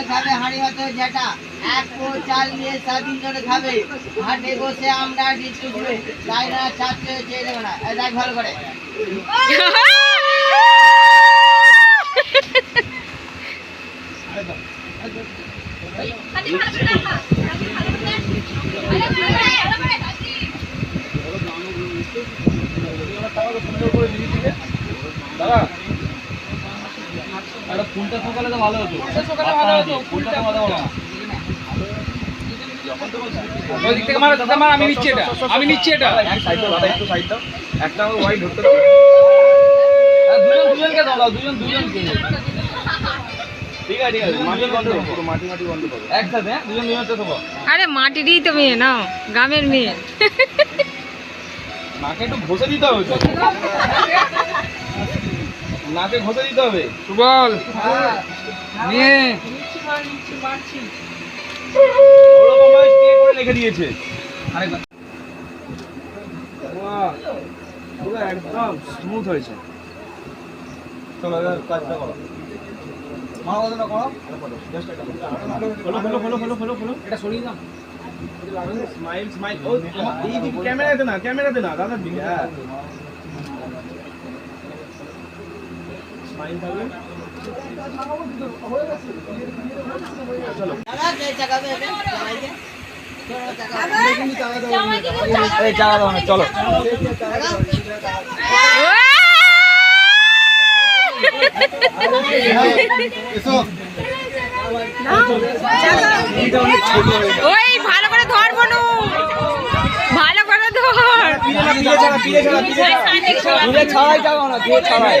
খাবে হাঁড়ি ভাত যেটা এক পো চাল নিয়ে সাদিন ধরে খাবে হাটে বসে আমরা ডিটু দিবে তাই না চাচ্ছে চেয়ে দেবে না দেখ ভালো করে দাদা একটা ফুলটা সকালে তো ভালো হতো সকালে ভালো হতো ফুলটা ভালো হলো ওই দিক থেকে মারা দাদা মার আমি নিচ্ছি এটা এক সাইড দাও দাদা একটু সাইড দাও একটা ওয়াইড ধরতে দাও দুজনকে দাও দুজনকে ঠিক আছে মাটি বন্ধ করো পুরো মাটি বন্ধ করো একসাথে হ্যাঁ দুজনটা দেবো আরে মাটিরই তো মেয়ে নাও গ্রামের মেয়ে নাকে একটু ঘষে দিতে হবে নাকে ঘষে দিতে হবে সুবল নিয়ে ওরকম ভাবে স্টে করে রেখে দিয়েছে আরেকবার বাহ পুরো একদম স্মুথ হয়েছে চলো এবার কাজটা করো মারা কথা না করো হলো এটা সরিয়ে দাও স্মাইল ও এই দিকে ক্যামেরাতে না দাদার দিকে হ্যাঁ স্মাইল থাকবে চলো দাদা কে চাকাবে সবাইকে এই চাকা দাও না চলো ওই ভালো করে ধর বনু ভালো করে ধর পিলে ছাড়াই যাবো না দিয়ে ছাড়াই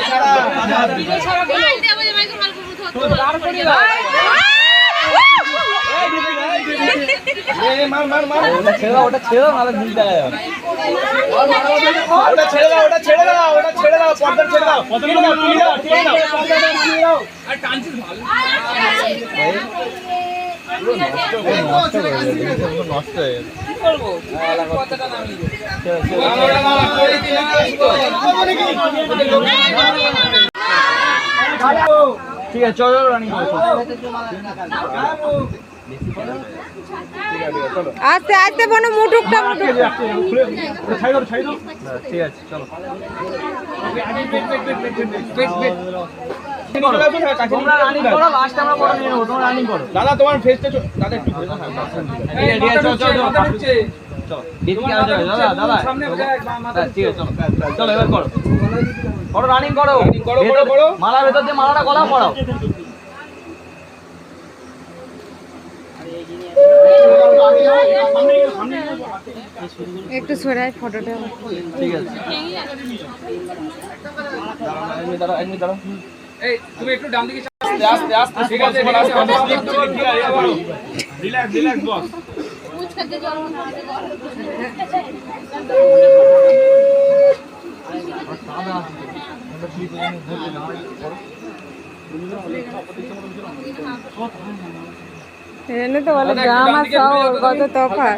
ওটা ছেড়ে দাও নাহলে ঘুম দেখা যাবে ওটা ছেড়ে দাও পর্দা ছেড়ে দাও আর টানছিস ভালো নষ্ট হয়ে গেছে কি করবো কথাটা নামিয়ে ঠিক আছে চলো রানিং আস্তে আস্তে বনু মুটুকটা ঠিক আছে চলো দাদা তোমার ফেসটা দাদা একটু চলো এবার করো রানিং করো মালার ভেতর দিয়ে মালাটা গলা পড়াও একটু সরাই ফটোটা ঠিক আছে দাঁড়াও এই তুমি একটু ডান দিকে আস্তে আস্তে ঠিক আছে রিল্যাক্স বস এনে তো বলে গ্রাম আর শহর কত তফাৎ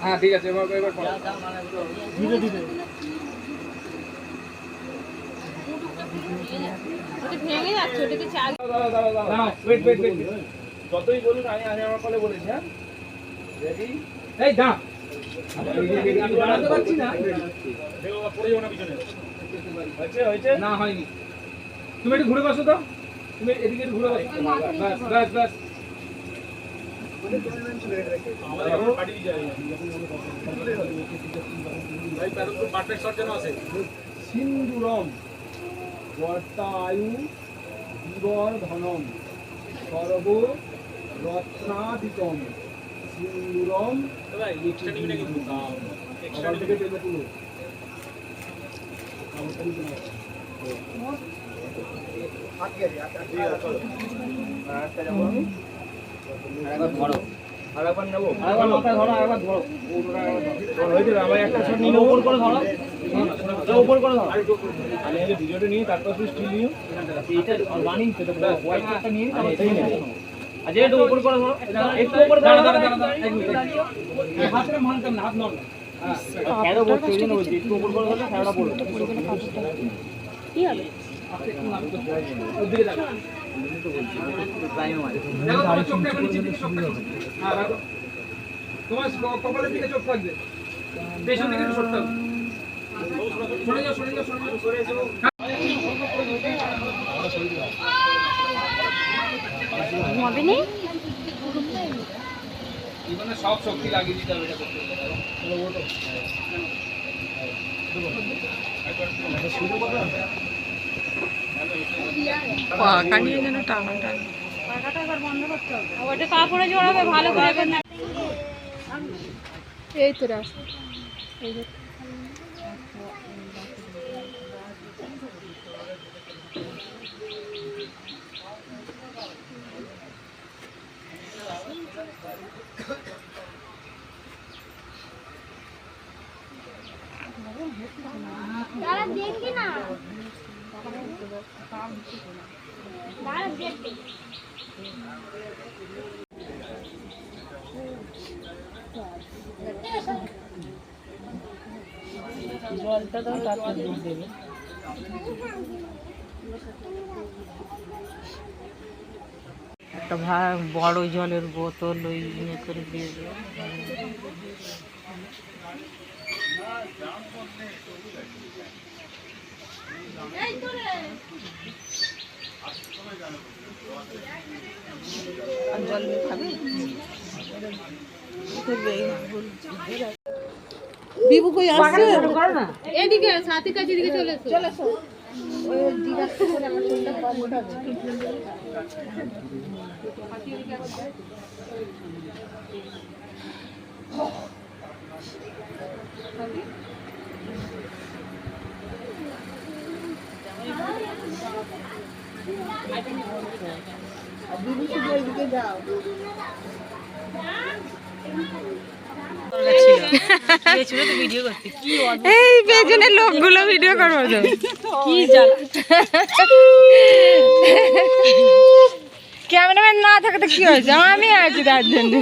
হ্যাঁ ঠিক আছে এবার করো ধীরে ধীরে ওটা ভেঙে যাচ্ছে ওটাকে চাল দাঁড়াও ওয়েট যতই বলুন আমি আমার কলে বলেছি হ্যাঁ রেডি এই দাঁড়া আমি দাঁড়াতে পারছি না দেখো পড়ে যাও না পিছনে হয়েছে না হয়নি তুমি একটু ঘুরে বসো তো তুমি এদিকে একটু ঘুরে বসো বাস সিন্দুরম বর্তায়ু বিবর ধনম সর্ব রত্নাদিতম সিন্দুরম আরেকবার নেবো আরেকবার মাথায় ধরো আরেকবার ধরো আমার একটা শট নিয়ে উপর করে ধরো উপর করে ধরো আমি আগে ভিডিওটা নিয়ে তারপর তুই স্টিল নিও এটা রানিং সেটা হোয়াইট কাটটা নিয়ে আমি এটাই নেব আজ একটু উপর করে ধরো একটু উপর করে ধরো এক মিনিট হাতে মানতাম না হাত নড় ক্যারো বসে এই জন্য বলছি একটু উপর করে ধরলে ক্যারোটা পড়বে কি হবে ওর দিকে দেখো তোমার চোখটা এখন নিচের দিকে চোখ থাকবে। হ্যাঁ রাখো, তোমার কপালের দিকে চোখ থাকবে, পেছন দিকে একটু সরতে হবে। সরে যাও সরে যাও সরে যাও। ঘুমাবিনি? জীবনে সব শক্তি লাগিয়ে দিতে হবে এটা করতে। পাকা নিয়ে যেন টানা টান। ওটা কাপড়ে জড়াবে ভালো করে। এই তো রাস্তা। दादा देखी ना दादा देखी জলটা দাও তারপর দুধ দেবে। একটা বড় জলের বোতল ওই ইয়ে করে দিয়ে দেবে। জল খাবে বিবু কই আসছে এদিকে সাথী কাছে দিকে চলে এসো ওই জিজ্ঞাসা করে আমার শরীরটা কম ওঠাবে এই পেছনের লোকগুলো ভিডিও করবো তো কি ক্যামেরাম্যান না থাকে তো কি হয়েছে আমি আছি তার জন্য